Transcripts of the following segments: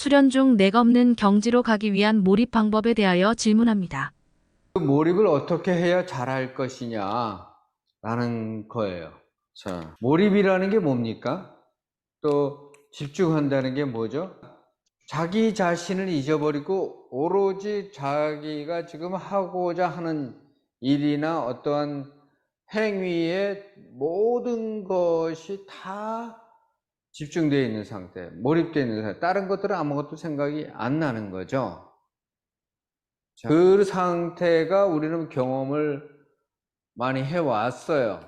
수련 중 내검는 경지로 가기 위한 몰입 방법에 대하여 질문합니다. 그 몰입을 어떻게 해야 잘할 것이냐 라는 거예요. 자, 몰입이라는 게 뭡니까? 또 집중한다는 게 뭐죠? 자기 자신을 잊어버리고 오로지 자기가 지금 하고자 하는 일이나 어떠한 행위의 모든 것이 다 집중되어 있는 상태, 몰입되어 있는 상태. 다른 것들은 아무것도 생각이 안 나는 거죠. 그 상태가 우리는 경험을 많이 해왔어요.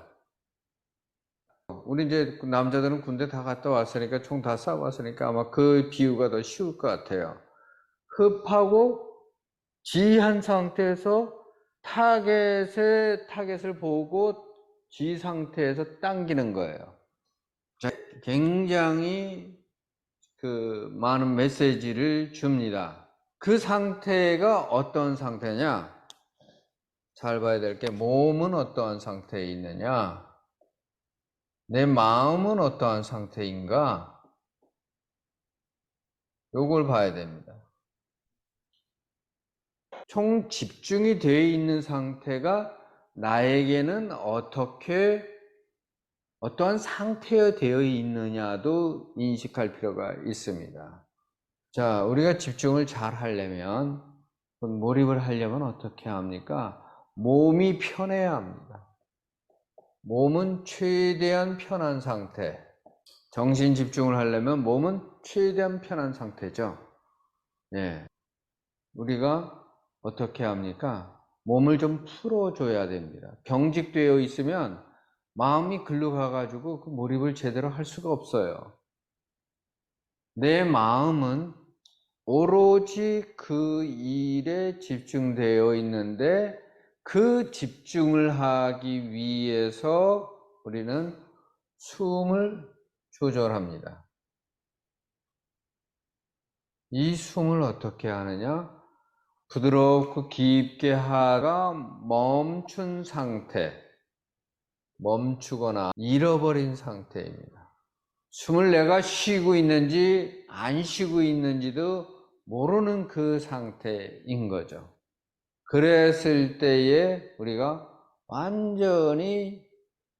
우리 이제 남자들은 군대 다 갔다 왔으니까, 총 다 쏴봤으니까 아마 그 비유가 더 쉬울 것 같아요. 급하고 지한 상태에서 타겟을 보고 지 상태에서 당기는 거예요. 굉장히 많은 메시지를 줍니다. 그 상태가 어떤 상태냐? 잘 봐야 될 게, 몸은 어떠한 상태에 있느냐? 내 마음은 어떠한 상태인가? 요걸 봐야 됩니다. 총 집중이 되어 있는 상태가 나에게는 어떠한 상태에 되어 있느냐도 인식할 필요가 있습니다. 자, 우리가 집중을 잘 하려면, 몰입을 하려면 어떻게 합니까? 몸이 편해야 합니다. 몸은 최대한 편한 상태. 정신 집중을 하려면 몸은 최대한 편한 상태죠. 예. 우리가 어떻게 합니까? 몸을 좀 풀어줘야 됩니다. 경직되어 있으면 마음이 글로 가가지고 그 몰입을 제대로 할 수가 없어요. 내 마음은 오로지 그 일에 집중되어 있는데, 그 집중을 하기 위해서 우리는 숨을 조절합니다. 이 숨을 어떻게 하느냐? 부드럽고 깊게 하다가 멈춘 상태, 멈추거나 잃어버린 상태입니다. 숨을 내가 쉬고 있는지 안 쉬고 있는지도 모르는 그 상태인 거죠. 그랬을 때에 우리가 완전히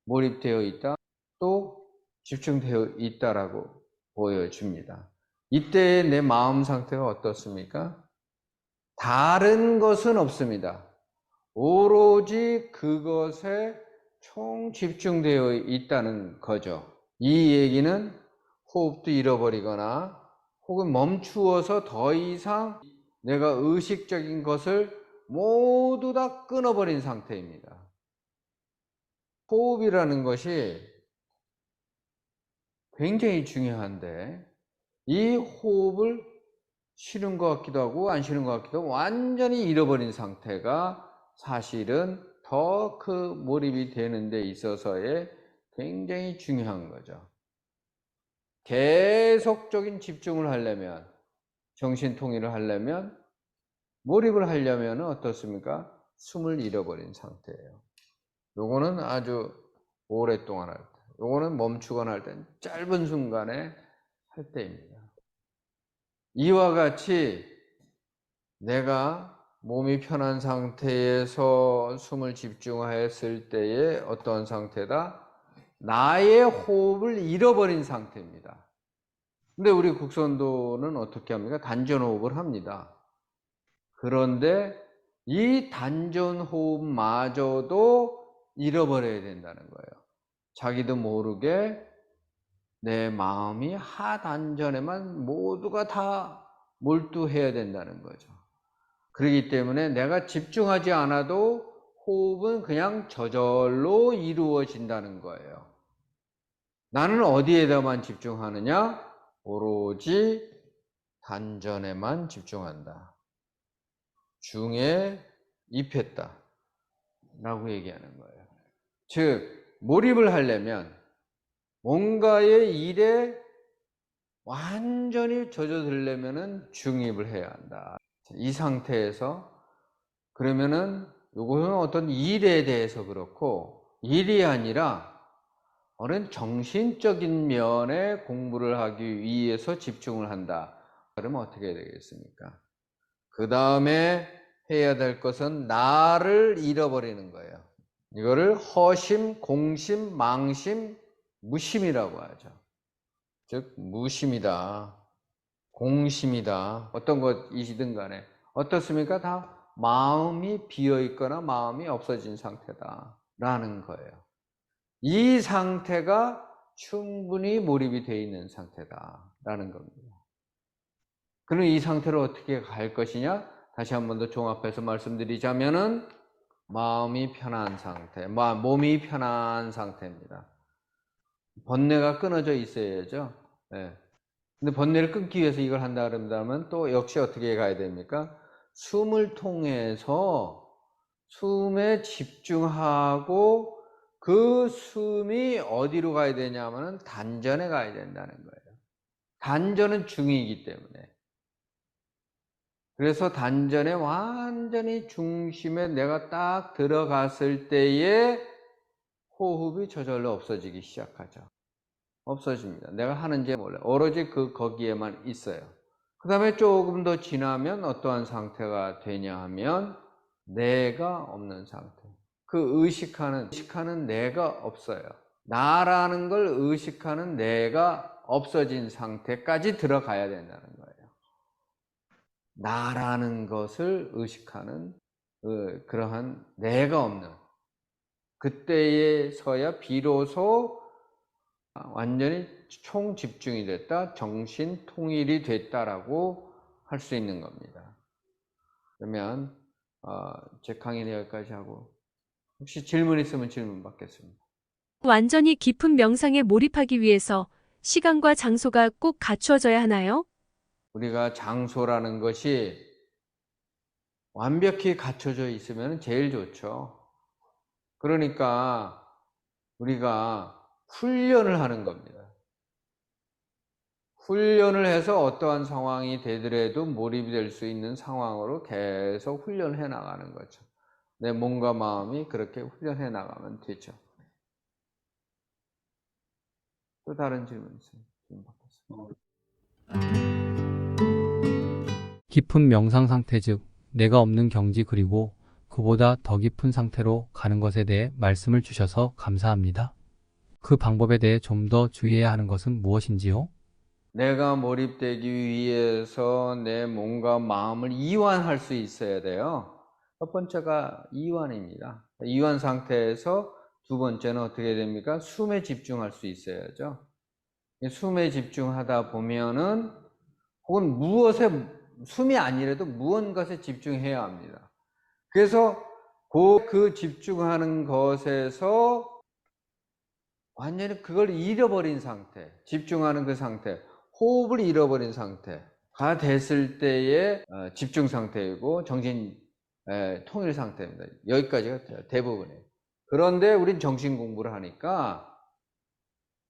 몰입되어 있다, 또 집중되어 있다라고 보여줍니다. 이때 내 마음 상태가 어떻습니까? 다른 것은 없습니다. 오로지 그것에 총 집중되어 있다는 거죠. 이 얘기는 호흡도 잃어버리거나 혹은 멈추어서 더 이상 내가 의식적인 것을 모두 다 끊어버린 상태입니다. 호흡이라는 것이 굉장히 중요한데, 이 호흡을 쉬는 것 같기도 하고 안 쉬는 것 같기도 하고 완전히 잃어버린 상태가 사실은 더 그 몰입이 되는 데 있어서의 굉장히 중요한 거죠. 계속적인 집중을 하려면, 정신통일을 하려면, 몰입을 하려면 어떻습니까? 숨을 잃어버린 상태예요. 요거는 아주 오랫동안 할 때, 요거는 멈추거나 할 때 짧은 순간에 할 때입니다. 이와 같이 내가 몸이 편한 상태에서 숨을 집중했을 때의 어떤 상태다? 나의 호흡을 잃어버린 상태입니다. 근데 우리 국선도는 어떻게 합니까? 단전호흡을 합니다. 그런데 이 단전호흡마저도 잃어버려야 된다는 거예요. 자기도 모르게 내 마음이 하단전에만 모두가 다 몰두해야 된다는 거죠. 그렇기 때문에 내가 집중하지 않아도 호흡은 그냥 저절로 이루어진다는 거예요. 나는 어디에다만 집중하느냐? 오로지 단전에만 집중한다. 중에 입했다 라고 얘기하는 거예요. 즉, 몰입을 하려면 뭔가의 일에 완전히 젖어들려면 중입을 해야 한다. 이 상태에서, 그러면은 요거는 어떤 일에 대해서 그렇고, 일이 아니라 어느 정신적인 면에 공부를 하기 위해서 집중을 한다. 그러면 어떻게 해야 되겠습니까? 그 다음에 해야 될 것은 나를 잃어버리는 거예요. 이거를 허심, 공심, 망심, 무심이라고 하죠. 즉 무심이다, 공심이다, 어떤 것이든 간에 어떻습니까? 다 마음이 비어있거나 마음이 없어진 상태다 라는 거예요. 이 상태가 충분히 몰입이 되어 있는 상태다 라는 겁니다. 그럼 이 상태로 어떻게 갈 것이냐? 다시 한 번 더 종합해서 말씀드리자면은 마음이 편한 상태, 몸이 편한 상태입니다. 번뇌가 끊어져 있어야죠. 네. 근데 번뇌를 끊기 위해서 이걸 한다 그런다면 또 역시 어떻게 가야 됩니까? 숨을 통해서 숨에 집중하고 그 숨이 어디로 가야 되냐면은 단전에 가야 된다는 거예요. 단전은 중이기 때문에. 그래서 단전에 완전히 중심에 내가 딱 들어갔을 때에 호흡이 저절로 없어지기 시작하죠. 없어집니다. 내가 하는지 몰라요. 오로지 거기에만 있어요. 그 다음에 조금 더 지나면 어떠한 상태가 되냐 하면 내가 없는 상태. 그 의식하는 내가 없어요. 나라는 걸 의식하는 내가 없어진 상태까지 들어가야 된다는 거예요. 나라는 것을 의식하는 그러한 내가 없는 그때에서야 비로소 완전히 총집중이 됐다, 정신 통일이 됐다라고 할 수 있는 겁니다. 그러면 제 강의는 여기까지 하고 혹시 질문 있으면 질문 받겠습니다. 완전히 깊은 명상에 몰입하기 위해서 시간과 장소가 꼭 갖추어져야 하나요? 우리가 장소라는 것이 완벽히 갖춰져 있으면 제일 좋죠. 그러니까 우리가 훈련을 하는 겁니다. 훈련을 해서 어떠한 상황이 되더라도 몰입이 될 수 있는 상황으로 계속 훈련을 해 나가는 거죠. 내 몸과 마음이 그렇게 훈련해 나가면 되죠. 또 다른 질문 있어요? 질문 받겠습니다. 깊은 명상 상태 즉 내가 없는 경지 그리고 그보다 더 깊은 상태로 가는 것에 대해 말씀을 주셔서 감사합니다. 그 방법에 대해 좀 더 주의해야 하는 것은 무엇인지요? 내가 몰입되기 위해서 내 몸과 마음을 이완할 수 있어야 돼요. 첫 번째가 이완입니다. 이완 상태에서 두 번째는 어떻게 됩니까? 숨에 집중할 수 있어야죠. 숨에 집중하다 보면은 혹은 숨이 아니라도 무언가에 집중해야 합니다. 그래서 그 집중하는 것에서 완전히 그걸 잃어버린 상태, 집중하는 그 상태, 호흡을 잃어버린 상태가 됐을 때의 집중 상태이고 정신 통일 상태입니다. 여기까지가 대부분이에요. 그런데 우린 정신 공부를 하니까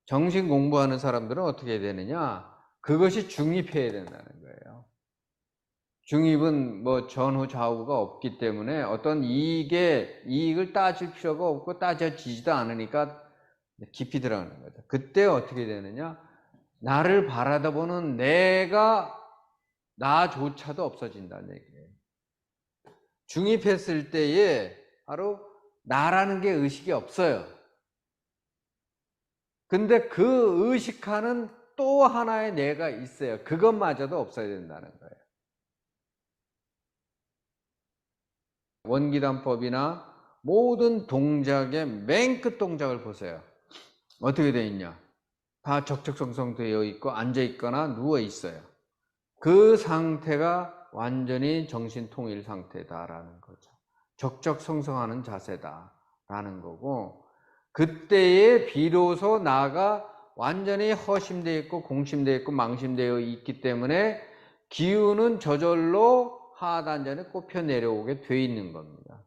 정신 공부하는 사람들은 어떻게 되느냐? 그것이 중립해야 된다는 거예요. 중립은 뭐 전후 좌우가 없기 때문에 어떤 이익을 따질 필요가 없고 따져지지도 않으니까 깊이 들어가는 거죠. 그때 어떻게 되느냐? 나를 바라다보는 나조차도 없어진다는 얘기예요. 중입했을 때에 바로 나라는 게 의식이 없어요. 근데 그 의식하는 또 하나의 내가 있어요. 그것마저도 없어야 된다는 거예요. 원기단법이나 모든 동작의 맨 끝 동작을 보세요. 어떻게 되어 있냐? 다 적적성성 되어 있고 앉아 있거나 누워 있어요. 그 상태가 완전히 정신통일 상태다라는 거죠. 적적성성하는 자세다라는 거고, 그때에 비로소 나가 완전히 허심되어 있고 공심되어 있고 망심되어 있기 때문에 기운은 저절로 하단전에 꼽혀 내려오게 돼 있는 겁니다.